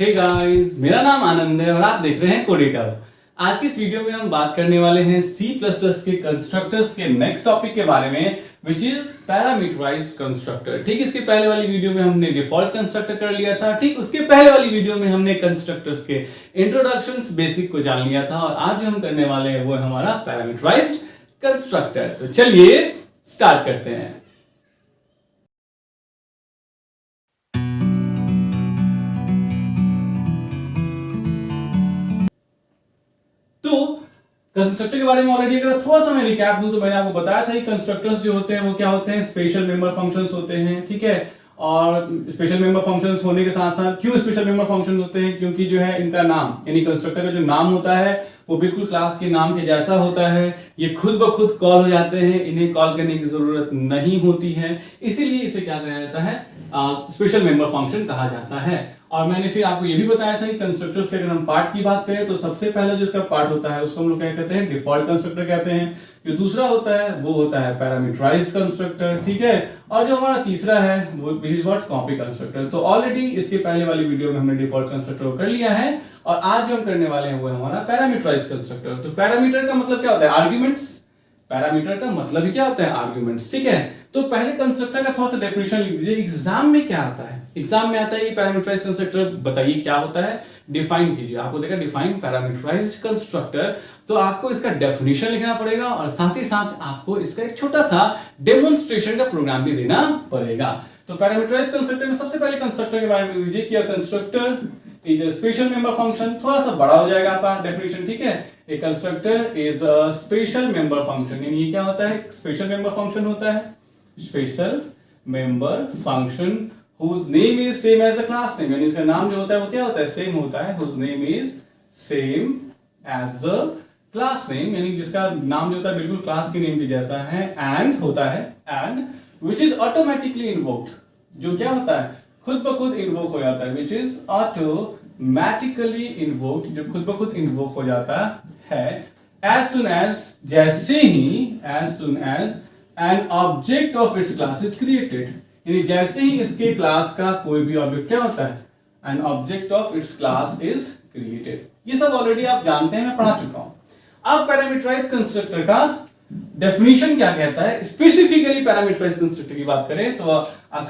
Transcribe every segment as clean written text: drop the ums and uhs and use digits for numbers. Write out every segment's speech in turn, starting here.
Hey guys, मेरा नाम आनंद है और आप देख रहे हैं कोडेटर। आज की इस वीडियो में हम बात करने वाले हैं C++ के कंस्ट्रक्टर्स के नेक्स्ट टॉपिक के बारे में, विच इज पैरामीटराइज्ड कंस्ट्रक्टर। ठीक, इसके पहले वाली वीडियो में हमने डिफॉल्ट कंस्ट्रक्टर कर लिया था। ठीक, उसके पहले वाली वीडियो में हमने कंस्ट्रक्टर्स के इंट्रोडक्शंस बेसिक को जान लिया था और आज जो हम करने वाले हैं वो है हमारा पैरामीटराइज्ड कंस्ट्रक्टर। तो चलिए स्टार्ट करते हैं। तो कंस्ट्रक्टर के बारे में ऑलरेडी अगर थोड़ा सा मैं रिकैप दूं तो मैंने आपको बताया था कि कंस्ट्रक्टर्स जो होते हैं वो क्या होते हैं, स्पेशल मेंबर फंक्शंस होते हैं। ठीक है, और स्पेशल मेंबर फंक्शंस होने के साथ साथ क्यों स्पेशल मेंबर फंक्शंस होते हैं, क्योंकि जो है इनका नाम यानी कंस्ट्रक्टर का जो नाम होता है वो बिल्कुल क्लास के नाम के जैसा होता है। ये खुद ब खुद कॉल हो जाते हैं, इन्हें कॉल करने की जरूरत नहीं होती है, इसीलिए इसे क्या कहा जाता है, स्पेशल मेंबर फंक्शन कहा जाता है। और मैंने फिर आपको ये भी बताया था कि कंस्ट्रक्टर्स के अगर हम पार्ट की बात करें तो सबसे पहला जो इसका पार्ट होता है उसको हम लोग क्या कहते हैं, डिफॉल्ट कंस्ट्रक्टर कहते हैं। जो दूसरा होता है वो होता है पैरामीटराइज्ड कंस्ट्रक्टर। ठीक है, और जो हमारा तीसरा है वो इज व्हाट, कॉपी कंस्ट्रक्टर। तो ऑलरेडी इसके पहले वाली वीडियो में हमने डिफॉल्ट कंस्ट्रक्टर कर लिया है और आज जो हम करने वाले हैं वो है हमारा पैरामीटराइज्ड कंस्ट्रक्टर। तो पैरामीटर का मतलब क्या होता है, आर्ग्यूमेंट्स। पैरामीटर का मतलब ही क्या होता है, आर्ग्यूमेंट्स। ठीक है, तो पहले कंस्ट्रक्टर का थोड़ा सा डेफिनेशन लिख दीजिए। एग्जाम में क्या आता है, एग्जाम में आता है ये पैरामीटराइज्ड कंस्ट्रक्टर, बताइए क्या होता है, डिफाइन कीजिए। आपको देखा डिफाइन पैरामीटराइज्ड कंस्ट्रक्टर, तो आपको इसका डेफिनेशन लिखना पड़ेगा और साथ ही साथ आपको इसका एक छोटा सा डेमोन्स्ट्रेशन का प्रोग्राम भी देना पड़ेगा। तो पैरामीटराइज्ड कंस्ट्रक्टर में सबसे पहले कंस्ट्रक्टर के बारे में लिख दीजिए कि constructor is a special member function. थोड़ा सा बड़ा हो जाएगा आपका डेफिनेशन। ठीक है, a constructor is a special member function, यानी ये क्या होता है, स्पेशल मेंबर फंक्शन होता है, special member function whose name is same as the class name, यानी इसका नाम जो होता है वो क्या होता है, सेम होता है, whose name is same as the class name, यानी जिसका नाम जो होता है बिल्कुल क्लास के नेम के जैसा है, and होता है, and which is automatically invoked, जो क्या होता है, खुद ब खुद इन्वोक हो जाता है, which is automatically invoked, जो खुद ब खुद इन्वोक हो जाता है, as soon as, जैसे ही, as soon as an object of its class is created, यानी जैसे ही इसके क्लास का कोई भी ऑब्जेक्ट क्या होता है, an object of its class is created। ये सब ऑलरेडी आप जानते हैं, मैं पढ़ा चुका हूं। अब पैरामीटराइज्ड कंस्ट्रक्टर का डेफिनेशन क्या कहता है, स्पेसिफिकली पैरामीटराइज्ड कंस्ट्रक्टर की बात करें तो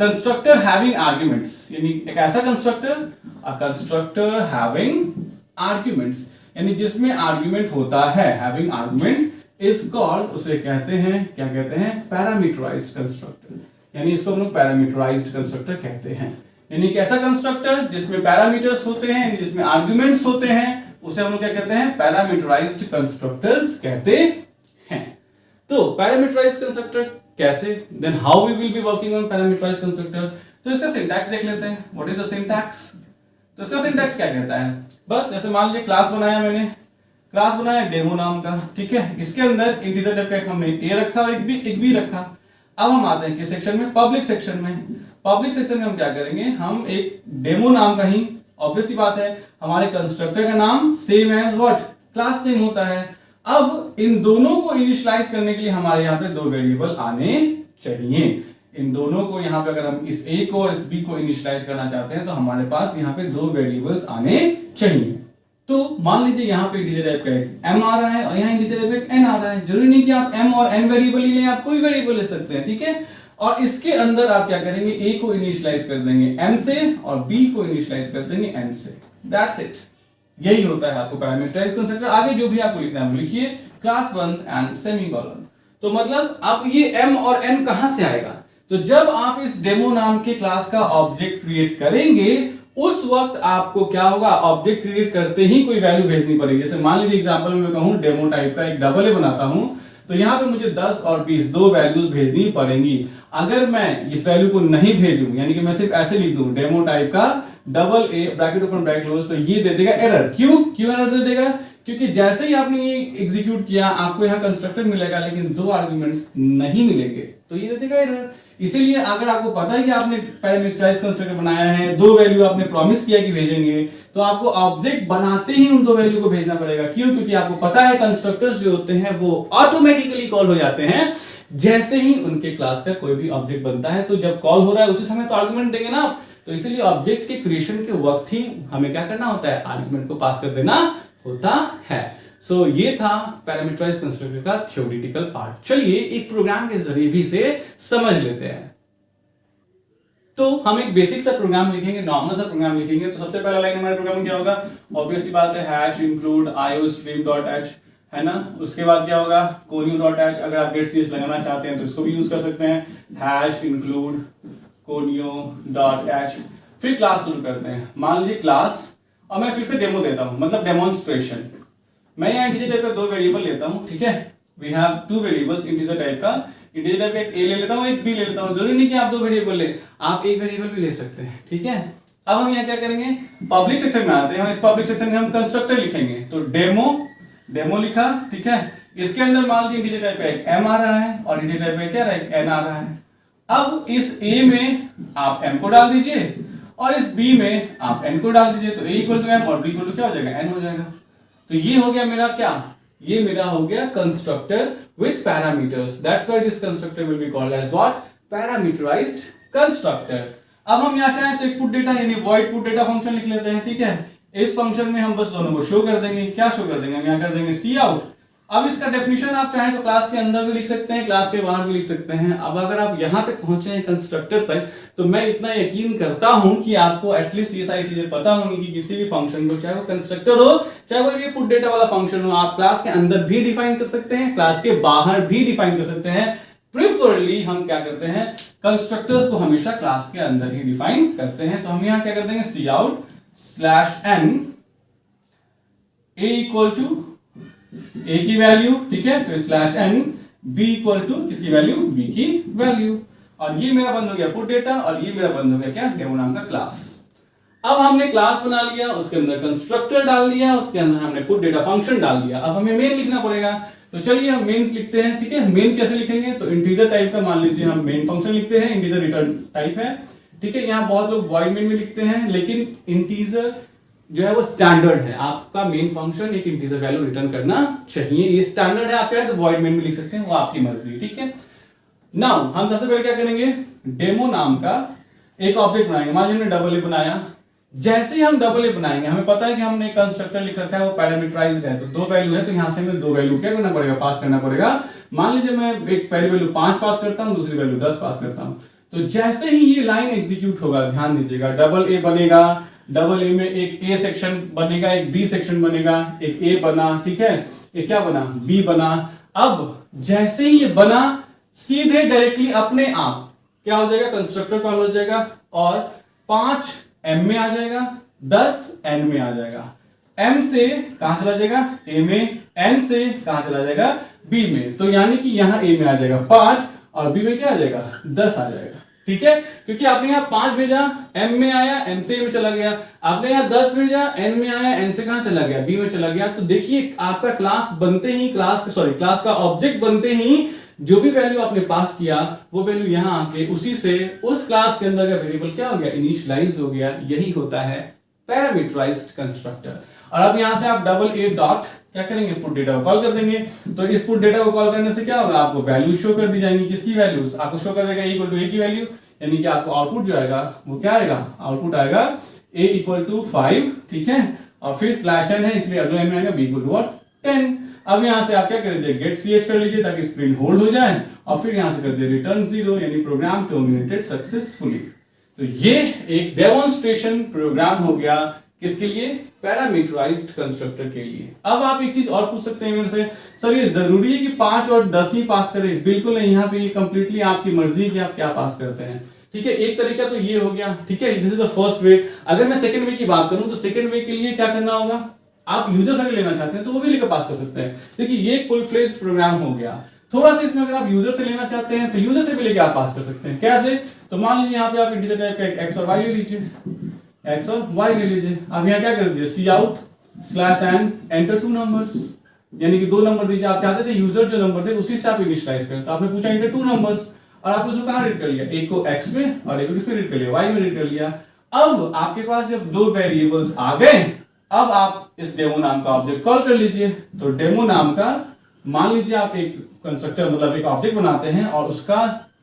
कंस्ट्रक्टर हैविंग आर्ग्यूमेंट्स, यानी एक ऐसा कंस्ट्रक्टर, अ कंस्ट्रक्टर हैविंग आर्ग्यूमेंट्स, यानी जिसमें आर्ग्यूमेंट होता है, हैविंग आर्ग्यूमेंट इज कॉल्ड, उसे कहते हैं, क्या कहते हैं, पैरामीटराइज्ड कंस्ट्रक्टर, यानी इसको हम लोग पैरामीटराइज्ड कंस्ट्रक्टर कहते हैं। यानी एक ऐसा कंस्ट्रक्टर जिसमें पैरामीटर्स होते हैं, जिसमें आर्ग्यूमेंट्स होते हैं, उसे हम लोग क्या कहते हैं, पैरामीटराइज्ड कंस्ट्रक्टर्स कहते हैं। तो पैरामीटराइज्ड कंस्ट्रक्टर कैसे, then how we will be working on parameterized constructor. तो इसका सिंटैक्स देख लेते हैं, व्हाट इज द सिंटैक्स। तो इसका सिंटैक्स क्या कहता है, बस जैसे मान लीजिए क्लास बनाया मैंने, क्लास बनाया डेमो नाम का। ठीक है, इसके अंदर इंटीजर टाइप का हमने ए रखा और एक बी रखा। अब हम आते हैं किस सेक्शन में, पब्लिक सेक्शन में। पब्लिक सेक्शन में हम क्या करेंगे, हम एक डेमो नाम का ही, ऑब्वियस सी बात है, हमारे कंस्ट्रक्टर का नाम same as what, class name होता है। अब इन दोनों को इनिशियलाइज करने के लिए हमारे यहाँ पे दो वेरिएबल आने चाहिए। इन दोनों को यहाँ पे अगर हम इस ए को और इस बी को इनिशियलाइज करना चाहते हैं तो हमारे पास यहाँ पे दो वेरिएबल्स आने चाहिए। तो मान लीजिए यहाँ पे इंटीजर टाइप का एक m आ रहा है और यहाँ इंटीजर टाइप का n आ रहा है। जरूरी नहीं कि आप m और n वेरिएबल ही लें, आप कोई वेरिएबल ले सकते हैं। ठीक है, और इसके अंदर आप क्या करेंगे, a को इनिशियलाइज कर देंगे m से और b को इनिशियलाइज कर देंगे n से। दैट्स इट, यही होता है आपको पैरामीटराइज्ड कंस्ट्रक्टर। आगे जो भी आपको लिखना है वो लिखिए, क्लास बंद एंड सेमीकोलन। तो मतलब अब ये m और n कहां से आएगा, तो जब आप इस डेमो नाम के क्लास का ऑब्जेक्ट क्रिएट करेंगे उस वक्त आपको क्या होगा, ऑब्जेक्ट क्रिएट करते ही कोई वैल्यू भेजनी पड़ेगी। जैसे मान लीजिए एग्जांपल में मैं कहूं डेमो टाइप का एक डबल ए बनाता हूं, तो यहां पे मुझे 10 और 20 दो वैल्यूज भेजनी पड़ेंगी। अगर मैं इस वैल्यू को नहीं भेजूं, यानी कि मैं सिर्फ ऐसे लिख दूं डेमो टाइप का double A bracket open bracket close, तो ये दे देगा एरर। क्यों एरर दे देगा, क्योंकि जैसे ही आपने ये एग्जीक्यूट किया आपको यहाँ कंस्ट्रक्टर मिलेगा लेकिन दो आर्गुमेंट्स नहीं मिलेंगे, तो ये दे देगा एरर। इसीलिए अगर आपको पता है कि आपने पैरामीटराइज्ड कंस्ट्रक्टर बनाया है, दो वैल्यू आपने प्रॉमिस किया कि भेजेंगे, तो आपको ऑब्जेक्ट बनाते ही उन दो वैल्यू को भेजना पड़ेगा। क्यों, क्योंकि आपको पता है कंस्ट्रक्टर्स जो होते हैं वो ऑटोमेटिकली कॉल हो जाते हैं जैसे ही उनके क्लास का कोई भी ऑब्जेक्ट बनता है। तो जब कॉल हो रहा है उसी समय तो आर्गुमेंट देंगे ना आप, तो इसीलिए ऑब्जेक्ट के क्रिएशन के वक्त ही हमें क्या करना होता है, आर्गुमेंट को पास कर देना होता है। सो ये था पैरामीटराइज्ड कंस्ट्रक्टर का थ्योरेटिकल पार्ट। चलिए एक प्रोग्राम के जरिए भी इसे समझ लेते हैं। तो हम एक बेसिक सा प्रोग्राम लिखेंगे, नॉर्मल सा प्रोग्राम लिखेंगे। तो सबसे पहला लाइन हमारे प्रोग्राम में क्या होगा, ऑब्वियसली बात है हैश इंक्लूड iostream.h, है ना। उसके बाद क्या होगा, conio.h, अगर आप getcs लगाना चाहते हैं तो इसको भी यूज कर सकते हैं, हैश इंक्लूड conio.h। फिर क्लास शुरू करते हैं, मान लीजिए क्लास, और मैं फिर से डेमो देता हूं, मतलब डेमोन्स्ट्रेशन। मैं यहाँ इंटीजर टाइप का दो वेरिएबल लेता हूँ, ठीक है। We have two variables integer type का, इंटीजर टाइप एक ए ले लेता हूँ, एक बी ले लेता हूँ। जरूरी नहीं कि आप दो वेरिएबल ले, आप एक वेरिएबल भी ले सकते हैं, ठीक है। अब हम यहाँ क्या करेंगे, पब्लिक सेक्शन में आते हैं। इस पब्लिक सेक्शन में हम कंस्ट्रक्टर लिखेंगे, तो डेमो लिखा, ठीक है। इसके अंदर मान लीजिए इंटीजर टाइप का एक एम आ रहा है और इंटीजर टाइप का क्या रहा है, एन आ रहा है। अब इस ए में आप एम को डाल दीजिए और इस बी में आप एन को डाल दीजिए, तो ए इक्वल टू एम और बी इक्वल टू क्या हो जाएगा, एन हो जाएगा। तो ये हो गया मेरा क्या, ये मेरा हो गया constructor with parameters. That's why this constructor will be called as what, parameterized constructor. अब हम यहाँ चाहें तो एक पुट डेटा यानी वॉइड पुट डेटा फंक्शन लिख लेते हैं, ठीक है। इस फंक्शन में हम बस दोनों को शो कर देंगे। क्या शो कर देंगे, हम यहाँ कर देंगे सी आउट। अब इसका डेफिनेशन आप चाहें तो क्लास के अंदर भी लिख सकते हैं, क्लास के बाहर भी लिख सकते हैं। अब अगर आप यहां तक पहुंचे हैं कंस्ट्रक्टर तक, तो मैं इतना यकीन करता हूं कि आपको एटलीस्ट ये सारी चीजें पता होंगी कि किसी भी फंक्शन को, चाहे वो कंस्ट्रक्टर हो, चाहे वो ये पुट डेटा वाला फंक्शन हो, आप क्लास के अंदर भी डिफाइन कर सकते हैं, क्लास के बाहर भी डिफाइन कर सकते हैं। प्रिफरली हम क्या करते हैं, कंस्ट्रक्टर्स को हमेशा क्लास के अंदर ही डिफाइन करते हैं। तो हम यहां क्या कर देंगे, cout slash n a equal to a की वैल्यू, ठीक है, फिर slash n b equal to किसकी वैल्यू, बी की वैल्यू। और ये मेरा बंद हो गया पुट डेटा, और ये मेरा बंद हो गया क्या, डेमो नाम का क्लास। अब हमने क्लास बना लिया, उसके अंदर कंस्ट्रक्टर डाल दिया, उसके अंदर हमने पुट डेटा फंक्शन डाल दिया। अब हमें मेन लिखना पड़ेगा, तो चलिए हम मेन लिखते हैं, ठीक है। मेन कैसे लिखेंगे, तो इंटीजर टाइप का मान लीजिए हम मेन फंक्शन लिखते हैं, इंटीजर रिटर्न टाइप है, ठीक है। यहाँ बहुत लोग वॉइड मेन में लिखते हैं, लेकिन इंटीजर जो है वो स्टैंडर्ड है, आपका मेन फंक्शन एक इंटीजर वैल्यू रिटर्न करना चाहिए, ये स्टैंडर्ड है। आप चाहे तो वॉइड मेन में लिख सकते हैं, वो आपकी मर्जी, ठीक है। नाउ हम सबसे पहले क्या करेंगे, डेमो नाम का एक ऑब्जेक्ट बनाएंगे। मान लीजिए हमने डबल ए बनाया, जैसे ही हम डबल ए बनाएंगे, हमें पता है कि हमने एक कंस्ट्रक्टर लिख रखा है, वो पैरामीटराइज्ड है, तो दो वैल्यू है, तो यहां से हमें दो वैल्यू क्या करना पड़ेगा, पास करना पड़ेगा। मान लीजिए मैं एक पहली वैल्यू 5 पास करता हूं, दूसरी वैल्यू 10 पास करता हूं। तो जैसे ही ये लाइन एग्जीक्यूट होगा, ध्यान दीजिएगा, डबल ए बनेगा, डबल ए में एक ए सेक्शन बनेगा, एक बी सेक्शन बनेगा, एक ए बना, ठीक है, एक क्या बना, बी बना। अब जैसे ही ये बना, सीधे डायरेक्टली अपने आप क्या हो जाएगा, कंस्ट्रक्टर कॉल हो जाएगा, और 5 एम में आ जाएगा, 10 एन में आ जाएगा। एम से कहां चला जाएगा, ए में, एन से कहां चला जाएगा, बी में। तो यानी कि यहां ए में आ जाएगा 5 और बी में क्या आ जाएगा, 10 आ जाएगा, ठीक है। क्योंकि आपने यहाँ 5 भेजा, एम में आया, एम से में चला गया। आपने यहाँ 10 भेजा, एन में आया, एन से कहां चला गया, बी में चला गया। तो देखिए आपका क्लास बनते ही, क्लास का ऑब्जेक्ट बनते ही जो भी वैल्यू आपने पास किया, वो वैल्यू यहाँ आके उसी से उस क्लास के अंदर का वेरिएबल क्या हो गया, इनिशियलाइज हो गया। यही होता है पैरामीटराइज्ड कंस्ट्रक्टर। और अब यहां से आप डबल ए डॉट क्या करेंगे, पुट डेटा को कॉल कर देंगे। तो इस पुट डेटा को कॉल करने से क्या होगा, आपको वैल्यू शो कर दी जाएंगी। किसकी वैल्यूज आपको शो कर देगा, इक्वल टू ए की वैल्यू, यानी कि आपको आउटपुट जो आएगा वो क्या आएगा, आउटपुट आएगा ए इक्वल टू 5, ठीक है। और फिर स्लैश एन है, इसलिए अगला में आएगा बी इक्वल टू व्हाट, 10। अब यहां से आप क्या कर दीजिए, गेट ch कर लीजिए ताकि स्क्रीन होल्ड हो जाए, और फिर यहां से कर दिए रिटर्न 0, यानी प्रोग्राम टर्मिनेटेड सक्सेसफुली। तो ये एक डेमोन्स्ट्रेशन प्रोग्राम हो गया, किसके लिए, पैरामीटराइज्ड कंस्ट्रक्टर के लिए। अब आप एक चीज और पूछ सकते हैं मेरे से, सर ये जरूरी है कि 5 और 10 ही पास करें? बिल्कुल नहीं, यहाँ पे ये कंप्लीटली आपकी मर्जी कि आप क्या पास करते हैं, ठीक है। एक तरीका तो ये हो गया, ठीक है, this is the first way. अगर मैं सेकंड वे की बात करूं, तो सेकंड वे के लिए क्या करना होगा, आप यूजर से लेना चाहते हैं तो वो भी लेकर पास कर सकते हैं। देखिए ये एक फुल फ्लेज्ड प्रोग्राम हो गया। थोड़ा सा इसमें अगर आप यूजर से लेना चाहते हैं तो यूजर से भी लेके आप पास कर सकते हैं। कैसे, तो मान लीजिए यहाँ पे आप इंटीजर टाइप का एक्स और वाई ले लीजिए, एक्स और वाई ले लीजिए। अब यहाँ क्या कर दीजिए, cout slash n enter 2 numbers, यानी कि 2 नंबर दीजिए। आप चाहते थे यूजर जो नंबर थे उसी से आप इनिशियलाइज करें, तो आपने पूछा इंटर 2 नंबर्स, और आपने उसको कहाँ रीड कर लिया, एक को एक्स में और एक को किस में रीड कर लिया, वाई में रीड कर लिया। अब आपके पास जब 2 वेरिएबल्स आ गए, अब आप इस डेमो नाम का ऑब्जेक्ट कॉल कर लीजिए। तो डेमो नाम का मान लीजिए आप एक कंस्ट्रक्टर मतलब एक ऑब्जेक्ट बनाते हैं और उसका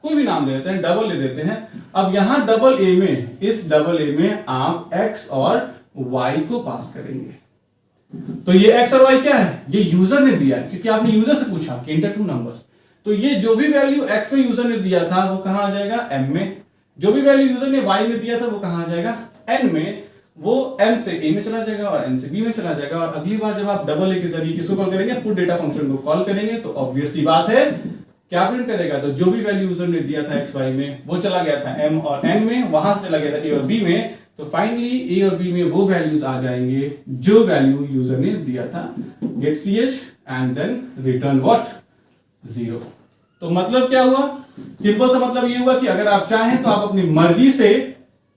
कोई भी नाम ले देते हैं, डबल ले देते हैं। अब यहां डबल ए में, इस डबल ए में आप x और y को पास करेंगे। तो ये x और y क्या है, ये यूजर ने दिया है, क्योंकि आपने यूजर से पूछा कि इंटर टू नंबर्स। तो ये जो भी वैल्यू x में यूजर ने दिया था वो कहां आ जाएगा, m में। जो भी वैल्यू यूजर ने y में दिया था वो कहां आ जाएगा, n में। वो m से a में चला जाएगा और n से b में चला जाएगा। और अगली बार जब आप डबल ए के जरिए किसको कॉल करेंगे, पुट डेटा फंक्शन को कॉल करेंगे, तो ऑब्वियस सी बात है क्या प्रिंट करेगा, तो जो भी वैल्यू यूजर ने दिया था x y में वो चला गया था m और n में, वहां से चला गया था a और b में। तो फाइनली a और b में वो वैल्यूज आ जाएंगे जो वैल्यू यूजर ने दिया था, get ch and then return what, 0। तो मतलब क्या हुआ, सिंपल सा मतलब ये हुआ कि अगर आप चाहें तो आप अपनी मर्जी से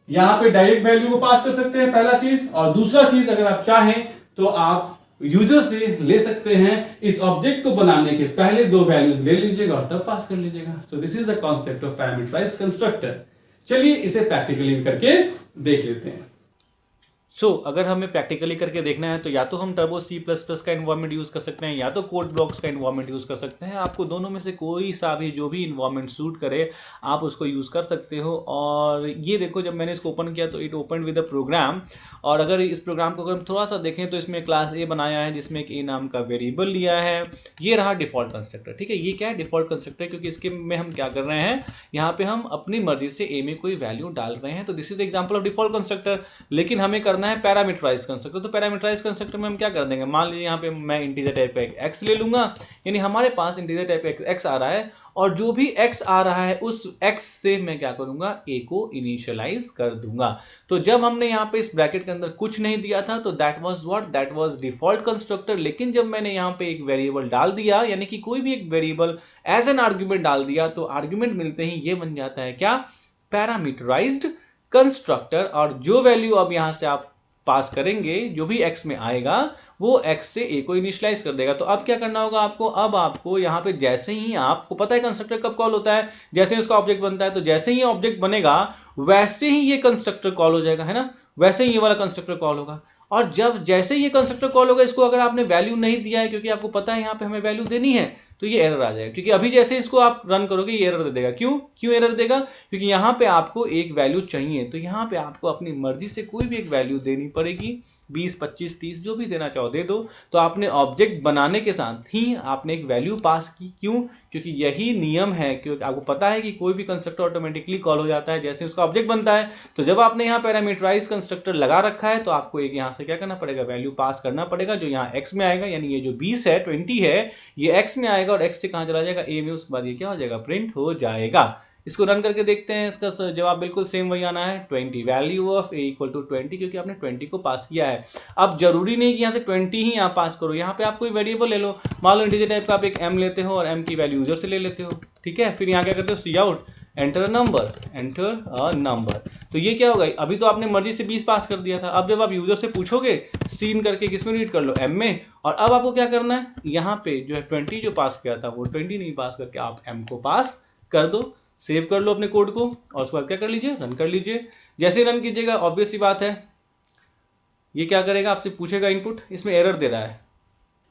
यहां पे डायरेक्ट वैल्यू को पास कर सकते हैं, पहला चीज। और दूसरा चीज, अगर आप चाहें तो आप यूजर से ले सकते हैं, इस ऑब्जेक्ट को बनाने के पहले दो वैल्यूज ले लीजिएगा और तब पास कर लीजिएगा। So this is the concept of parameterized constructor. चलिए इसे प्रैक्टिकली करके देख लेते हैं। अगर हमें प्रैक्टिकली करके देखना है तो या तो हम टर्बो C++ का एनवायरनमेंट यूज कर सकते हैं या तो कोड ब्लॉक्स का एनवायरनमेंट यूज कर सकते हैं। आपको दोनों में से कोई सा भी जो भी एनवायरनमेंट सूट करे आप उसको यूज कर सकते हो। और ये देखो, जब मैंने इसको ओपन किया तो it open with a program. और अगर इस प्रोग्राम को अगर हम थोड़ा सा देखें तो इसमें क्लास A बनाया है जिसमें एक A नाम का वेरिएबल लिया है। ये रहा डिफॉल्ट कंस्ट्रक्टर, ठीक है। ये क्या है, डिफॉल्ट कंस्ट्रक्टर, क्योंकि इसके में हम क्या कर रहे हैं, यहाँ पे हम अपनी मर्जी से A में कोई वैल्यू डाल रहे हैं। तो this is example of default constructor. लेकिन हमें करना है पैरामीटराइज्ड कंस्ट्रक्टर। तो पैरामीटराइज्ड कंस्ट्रक्टर में हम क्या कर देंगे, मान लीजिए यहाँ पे मैं इंटीजर टाइप का x ले लूंगा, यानी हमारे पास इंटीजर टाइप का x आ रहा है और जो भी x आ रहा है उस x से मैं क्या करूंगा, a को इनिशियलाइज कर दूंगा। तो जब हमने यहाँ पे इस ब्रैकेट के अंदर कुछ नहीं दिया था तो that was what, that was default constructor. लेकिन जब मैंने यहाँ पे एक वेरिएबल डाल दिया, यानी कि कोई भी एक वेरिएबल एज एन आर्ग्यूमेंट डाल दिया, तो आर्ग्यूमेंट मिलते ही ये बन जाता है क्या, पैरामीटराइज्ड कंस्ट्रक्टर। और जो वैल्यू अब यहां से आप पास करेंगे, जो भी x में आएगा वो x से a को इनिशियलाइज कर देगा। तो अब क्या करना होगा आपको, अब आपको यहाँ पे जैसे ही, आपको पता है कंस्ट्रक्टर कब कॉल होता है, जैसे ही उसका ऑब्जेक्ट बनता है। तो जैसे ही ऑब्जेक्ट बनेगा वैसे ही ये कंस्ट्रक्टर कॉल हो जाएगा, है ना, वैसे ही ये वाला कंस्ट्रक्टर कॉल होगा। और जब जैसे ये कंस्ट्रक्टर कॉल होगा, इसको अगर आपने वैल्यू नहीं दिया है, क्योंकि आपको पता है यहाँ पे हमें वैल्यू देनी है, तो ये एरर आ जाएगा। क्योंकि अभी जैसे इसको आप रन करोगे ये एरर दे देगा। क्यों एरर देगा, क्योंकि यहाँ पे आपको एक वैल्यू चाहिए। तो यहाँ पे आपको अपनी मर्जी से कोई भी एक वैल्यू देनी पड़ेगी, 20, 25, 30 जो भी देना चाहो दे दो। तो आपने ऑब्जेक्ट बनाने के साथ ही आपने एक वैल्यू पास की। क्यों, क्योंकि यही नियम है, क्योंकि आपको पता है कि कोई भी कंस्ट्रक्टर ऑटोमेटिकली कॉल हो जाता है जैसे उसका ऑब्जेक्ट बनता है। तो जब आपने यहाँ पैरामीटराइज्ड कंस्ट्रक्टर लगा रखा है तो आपको एक यहाँ से क्या करना पड़ेगा, वैल्यू पास करना पड़ेगा, जो यहाँ x में आएगा, यानी ये जो 20 है, 20 है, ये x में आएगा और x से कहां चला जाएगा, a में। उसके बाद ये क्या हो जाएगा, प्रिंट हो जाएगा। इसको रन करके देखते हैं, इसका जवाब बिल्कुल सेम वही आना है, 20, value of a equal to 20, क्योंकि आपने 20 को पास किया है। अब जरूरी नहीं कि यहाँ से 20 ही आप पास करो, यहाँ पे आप कोई वेरिएबल ले लो, मान लो इंटीजर टाइप का आप एक m लेते हो और m की वैल्यू यूजर से ले लेते हो, ठीक है। फिर यहाँ क्या करते हो, सी आउट, एंटर अ नंबर। तो ये क्या होगा, अभी तो आपने मर्जी से 20 पास कर दिया था। अब जब आप यूजर से पूछोगे, सीन करके किसमें रीड कर लो, m में। और अब आपको क्या करना है, यहाँ पे जो है 20 जो पास किया था वो 20 नहीं पास करके आप m को पास कर दो। सेव कर लो अपने कोड को और उसके बाद क्या कर लीजिए, रन कर लीजिए। जैसे रन कीजिएगा, ऑब्वियस सी बात है ये क्या करेगा, आपसे पूछेगा इनपुट, इसमें एरर दे रहा है।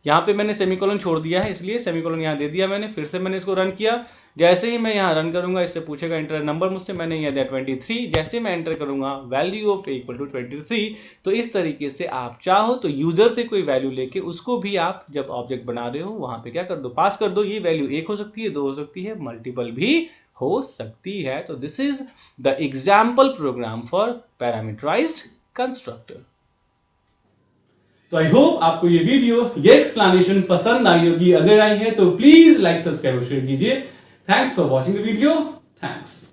यहाँ पे मैंने सेमीकोलन छोड़ दिया है, इसलिए सेमीकोलन यहाँ दे दिया मैंने। फिर से मैंने इसको रन किया, जैसे ही मैं यहाँ रन करूंगा इससे पूछेगा इंटर नंबर मुझसे, मैंने यहाँ दिया 23। जैसे मैं एंटर करूंगा value of a equal to 23। तो इस तरीके से आप चाहो तो यूजर से कोई वैल्यू लेके उसको भी आप जब ऑब्जेक्ट बना रहे हो वहां पे क्या कर दो, पास कर दो। ये वैल्यू 1 हो सकती है, 2 हो सकती है, मल्टीपल भी हो सकती है। तो this is the example program for parameterized constructor. तो आई होप आपको ये वीडियो, ये एक्सप्लेनेशन पसंद आई होगी। अगर आई है तो प्लीज लाइक, सब्सक्राइब और शेयर कीजिए। Thanks for watching the video. Thanks.